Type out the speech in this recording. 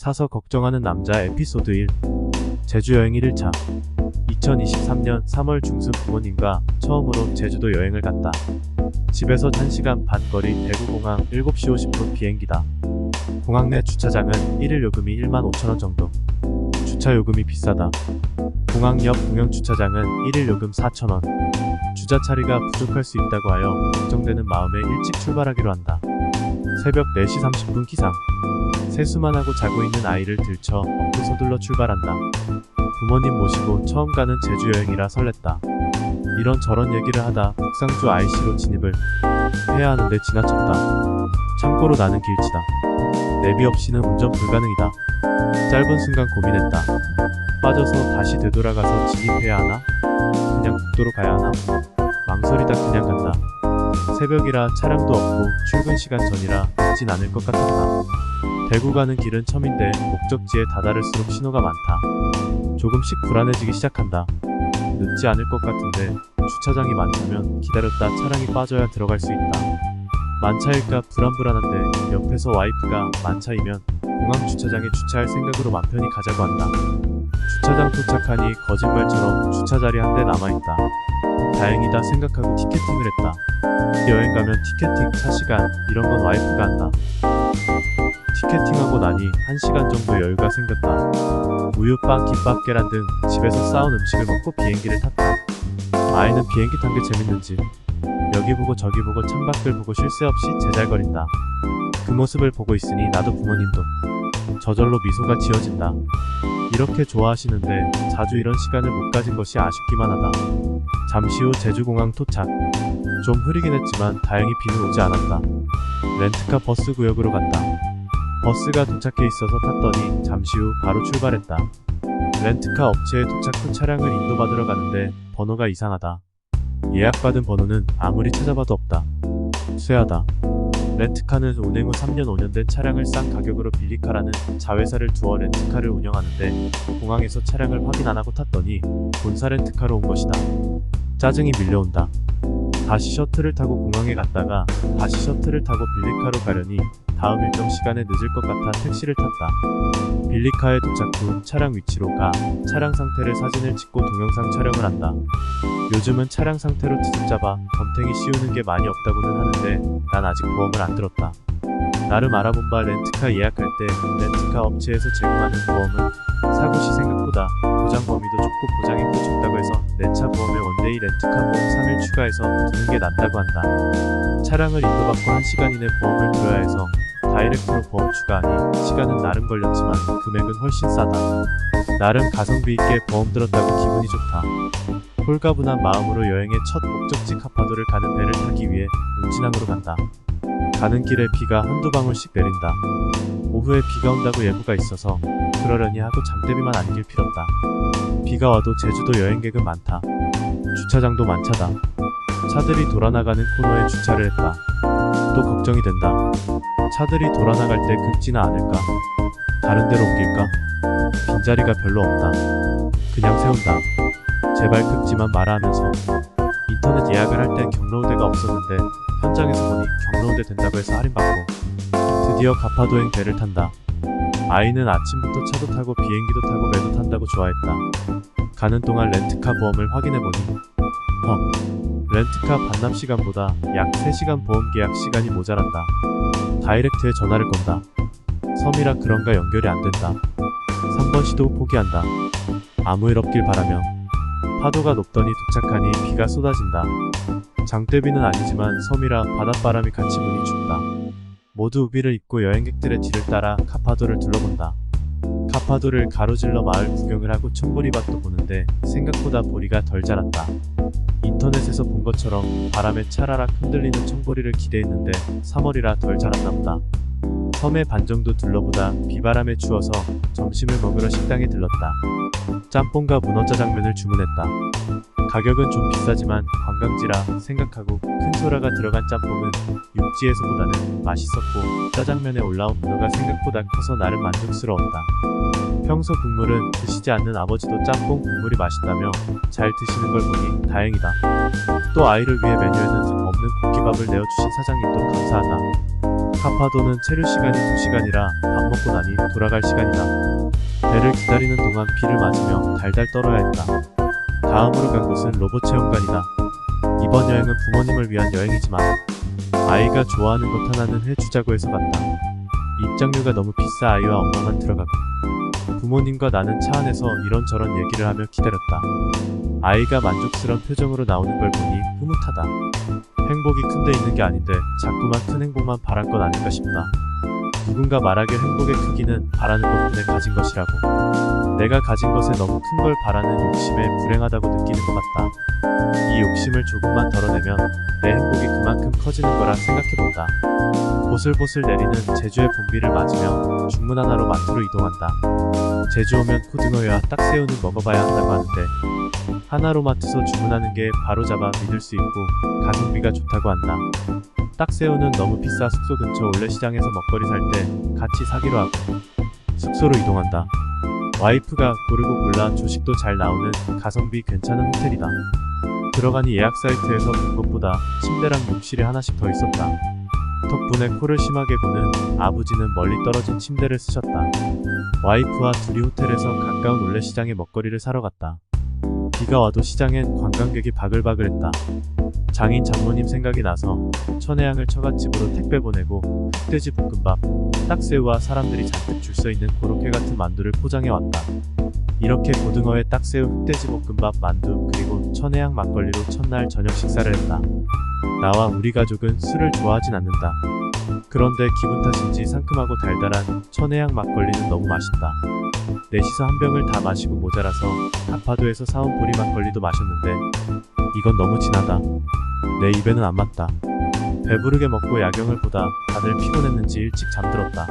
사서 걱정하는 남자 에피소드 1. 제주 여행 1일차. 2023년 3월 중순 부모님과 처음으로 제주도 여행을 갔다. 집에서 1시간 반 거리 대구공항 7시 50분 비행기다. 공항 내 주차장은 1일 요금이 15,000원 정도. 주차 요금이 비싸다. 공항 옆 공영 주차장은 1일 요금 4,000원. 주차 자리가 부족할 수 있다고 하여 걱정되는 마음에 일찍 출발하기로 한다. 새벽 4시 30분 기상. 세수만 하고 자고 있는 아이를 들쳐 업고 서둘러 출발한다. 부모님 모시고 처음 가는 제주 여행이라 설렜다. 이런저런 얘기를 하다 북상주 IC로 진입을 해야 하는데 지나쳤다. 참고로 나는 길치다. 내비 없이는 운전 불가능이다. 짧은 순간 고민했다. 빠져서 다시 되돌아가서 진입해야 하나? 그냥 국도로 가야 하나? 망설이다 그냥 간다. 새벽이라 차량도 없고 출근 시간 전이라 늦진 않을 것 같았다. 대구 가는 길은 처음인데 목적지에 다다를수록 신호가 많다. 조금씩 불안해지기 시작한다. 늦지 않을 것 같은데 주차장이 많다면 기다렸다 차량이 빠져야 들어갈 수 있다. 만차일까 불안한데 옆에서 와이프가 만차이면 공항 주차장에 주차할 생각으로 맘 편히 가자고 한다. 주차장 도착하니 거짓말처럼 주차자리 한 대 남아있다. 다행이다 생각하고 티켓팅을 했다. 여행 가면 티켓팅, 차시간 이런 건 와이프가 한다. 티켓팅하고 나니 1시간 정도 여유가 생겼다. 우유, 빵, 김밥, 계란 등 집에서 싸온 음식을 먹고 비행기를 탔다. 아이는 비행기 탄 게 재밌는지 여기 보고 저기 보고 창밖을 보고 쉴 새 없이 제잘거린다. 그 모습을 보고 있으니 나도 부모님도 저절로 미소가 지어진다. 이렇게 좋아하시는데 자주 이런 시간을 못 가진 것이 아쉽기만 하다. 잠시 후 제주공항 도착. 좀 흐리긴 했지만 다행히 비는 오지 않았다. 렌트카 버스 구역으로 갔다. 버스가 도착해 있어서 탔더니 잠시 후 바로 출발했다. 렌트카 업체에 도착 후 차량을 인도받으러 가는데 번호가 이상하다. 예약받은 번호는 아무리 찾아봐도 없다. 쇠하다. 렌트카는 운행 후 3년 5년 된 차량을 싼 가격으로 빌리카라는 자회사를 두어 렌트카를 운영하는데 공항에서 차량을 확인 안 하고 탔더니 본사 렌트카로 온 것이다. 짜증이 밀려온다. 다시 셔틀을 타고 공항에 갔다가 다시 셔틀을 타고 빌리카로 가려니 다음 일정 시간에 늦을 것 같아 택시를 탔다. 빌리카에 도착 후 차량 위치로 가 차량 상태를 사진을 찍고 동영상 촬영을 한다. 요즘은 차량 상태로 트집 잡아 검탱이 씌우는 게 많이 없다고는 하는데 난 아직 보험을 안 들었다. 나름 알아본 바 렌트카 예약할 때 렌트카 업체에서 제공하는 보험은 사고 시 생각보다 보장 범위도 좁고 보장액도 적다고 해서 내 차 보험에 원데이 렌트카 보험 3일 추가해서 드는 게 낫다고 한다. 차량을 인도받고 1시간 이내 보험을 들어야 해서 다이렉트로 보험 추가하니 시간은 나름 걸렸지만 금액은 훨씬 싸다. 나름 가성비 있게 보험 들었다고 기분이 좋다. 홀가분한 마음으로 여행의 첫 목적지 카파도를 가는 배를 타기 위해 운진항으로 간다. 가는 길에 비가 한두 방울씩 내린다. 오후에 비가 온다고 예보가 있어서 그러려니 하고 장대비만 안길 빌었다. 비가 와도 제주도 여행객은 많다. 주차장도 만차다. 차들이 돌아나가는 코너에 주차를 했다. 또 걱정이 된다. 차들이 돌아나갈 때 긁지는 않을까? 다른 데로 옮길까? 빈자리가 별로 없다. 그냥 세운다. 제발 긁지만 마라 하면서. 인터넷 예약을 할 땐 경로우대가 없었는데 현장에서 보니 경로우대 된다고 해서 할인받고 드디어 가파도행 배를 탄다. 아이는 아침부터 차도 타고 비행기도 타고 배도 탄다고 좋아했다. 가는 동안 렌트카 보험을 확인해보니 렌트카 반납 시간보다 약 3시간 보험 계약 시간이 모자란다. 다이렉트에 전화를 건다. 섬이라 그런가 연결이 안 된다. 3번 시도 후 포기한다. 아무 일 없길 바라며. 파도가 높더니 도착하니 비가 쏟아진다. 장대비는 아니지만 섬이라 바닷바람이 같이 부니 춥다. 모두 우비를 입고 여행객들의 뒤를 따라 카파도를 둘러본다. 카파도를 가로질러 마을 구경을 하고 청보리밭도 보는데 생각보다 보리가 덜 자랐다. 인터넷에서 본 것처럼 바람에 차라락 흔들리는 청보리를 기대했는데 3월이라 덜 자랐나 보다. 섬의 반 정도 둘러보다 비바람에 추워서 점심을 먹으러 식당에 들렀다. 짬뽕과 문어짜장면을 주문했다. 가격은 좀 비싸지만 관광지라 생각하고 큰 소라가 들어간 짬뽕은 육지에서보다는 맛있었고 짜장면에 올라온 문어가 생각보다 커서 나름 만족스러웠다. 평소 국물은 드시지 않는 아버지도 짬뽕 국물이 맛있다며 잘 드시는 걸 보니 다행이다. 또 아이를 위해 메뉴에는 없는 볶기밥을 내어주신 사장님도 감사하다. 카파도는 체류 시간이 2시간이라 밥 먹고 나니 돌아갈 시간이다. 배를 기다리는 동안 비를 맞으며 달달 떨어야 했다. 다음으로 간 곳은 로봇 체험관이다. 이번 여행은 부모님을 위한 여행이지만 아이가 좋아하는 것 하나는 해주자고 해서 갔다. 입장료가 너무 비싸 아이와 엄마만 들어가고 부모님과 나는 차 안에서 이런저런 얘기를 하며 기다렸다. 아이가 만족스러운 표정으로 나오는 걸 보니 흐뭇하다. 행복이 큰 데 있는 게 아닌데 자꾸만 큰 행복만 바랄 것 아닐까 싶다. 누군가 말하길 행복의 크기는 바라는 것뿐에 가진 것이라고. 내가 가진 것에 너무 큰 걸 바라는 욕심에 불행하다고 느끼는 것 같다. 이 욕심을 조금만 덜어내면 내 행복이 그만큼 커지는 거라 생각해본다. 보슬보슬 내리는 제주의 봄비를 맞으며 중문 하나로 마트로 이동한다. 제주 오면 고등어회와 딱새우는 먹어봐야 한다고 하는데 하나로마트서 주문하는 게 바로잡아 믿을 수 있고 가성비가 좋다고 한다. 딱새우는 너무 비싸 숙소 근처 올레시장에서 먹거리 살 때 같이 사기로 하고 숙소로 이동한다. 와이프가 고르고 골라 조식도 잘 나오는 가성비 괜찮은 호텔이다. 들어가니 예약 사이트에서 본 것보다 침대랑 욕실이 하나씩 더 있었다. 덕분에 코를 심하게 고는 아버지는 멀리 떨어진 침대를 쓰셨다. 와이프와 둘이 호텔에서 가까운 올레시장에 먹거리를 사러 갔다. 비가 와도 시장엔 관광객이 바글바글했다. 장인 장모님 생각이 나서 천혜향을 처갓집으로 택배 보내고 흑돼지 볶음밥, 딱새우와 사람들이 잔뜩 줄 서 있는 고로케 같은 만두를 포장해 왔다. 이렇게 고등어회, 딱새우, 흑돼지 볶음밥, 만두 그리고 천혜향 막걸리로 첫날 저녁 식사를 했다. 나와 우리 가족은 술을 좋아하진 않는다. 그런데 기분 탓인지 상큼하고 달달한 천혜향 막걸리는 너무 맛있다. 넷이서 한 병을 다 마시고 모자라서 가파도에서 사온 보리 막걸리도 마셨는데 이건 너무 진하다. 내 입에는 안 맞다. 배부르게 먹고 야경을 보다 다들 피곤했는지 일찍 잠들었다.